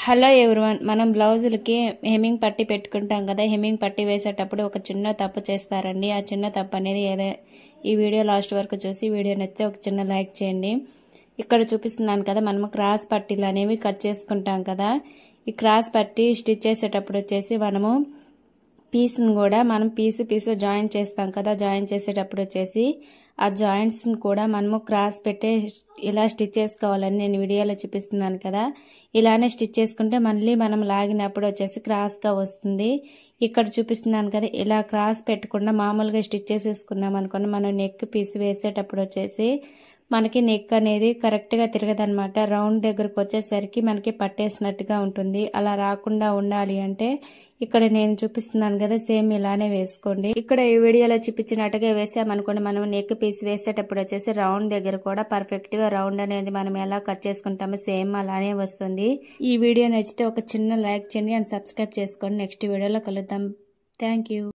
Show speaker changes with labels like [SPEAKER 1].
[SPEAKER 1] Hello everyone, మనం బ్లౌజులకి hemming పట్టి పెట్టుకుంటాం కదా. హెమ్మింగ్ పట్టి వేసేటప్పుడు ఒక చిన్న తప్పు చేస్తారండి. ఆ చిన్న తప్పు అనేది ఈ వీడియో లాస్ట్ వరకు చూసి వీడియో నచ్చితే ఒక చిన్న లైక్ చేయండి. ఇక్కడ చూపిస్తున్నాను కదా, మనము క్రాస్ పట్టీలు అనేవి కట్ చేసుకుంటాం కదా. ఈ క్రాస్ పట్టి స్టిచ్ చేసేటప్పుడు వచ్చేసి మనము పీస్ని కూడా మనం పీసు జాయిన్ చేస్తాం కదా. జాయిన్ చేసేటప్పుడు వచ్చేసి ఆ జాయింట్స్ని కూడా మనము క్రాస్ పెట్టే ఇలా స్టిచ్ చేసుకోవాలని నేను వీడియోలో చూపిస్తున్నాను కదా. ఇలానే స్టిచ్ చేసుకుంటే మళ్ళీ మనం లాగినప్పుడు వచ్చేసి క్రాస్గా వస్తుంది. ఇక్కడ చూపిస్తున్నాను కదా, ఇలా క్రాస్ పెట్టకుండా మామూలుగా స్టిచ్ చేసేసుకున్నాం అనుకోండి, మనం నెక్ పీస్ వేసేటప్పుడు వచ్చేసి మనకి నెక్ అనేది కరెక్ట్గా తిరగదనమాట. రౌండ్ దగ్గరకు వచ్చేసరికి మనకి పట్టేసినట్టుగా ఉంటుంది. అలా రాకుండా ఉండాలి అంటే ఇక్కడ నేను చూపిస్తున్నాను కదా, సేమ్ ఇలానే వేసుకోండి. ఇక్కడ ఈ వీడియోలో చూపించినట్టుగా వేసామనుకోండి, మనం నెక్ పీస్ వేసేటప్పుడు వచ్చేసి రౌండ్ దగ్గర కూడా పర్ఫెక్ట్గా రౌండ్ అనేది మనం ఎలా కట్ చేసుకుంటామో సేమ్ అలానే వస్తుంది. ఈ వీడియో నచ్చితే ఒక చిన్న లైక్ చేయండి అండ్ సబ్స్క్రైబ్ చేసుకోండి. నెక్స్ట్ వీడియోలో కలుద్దాం. Thank you.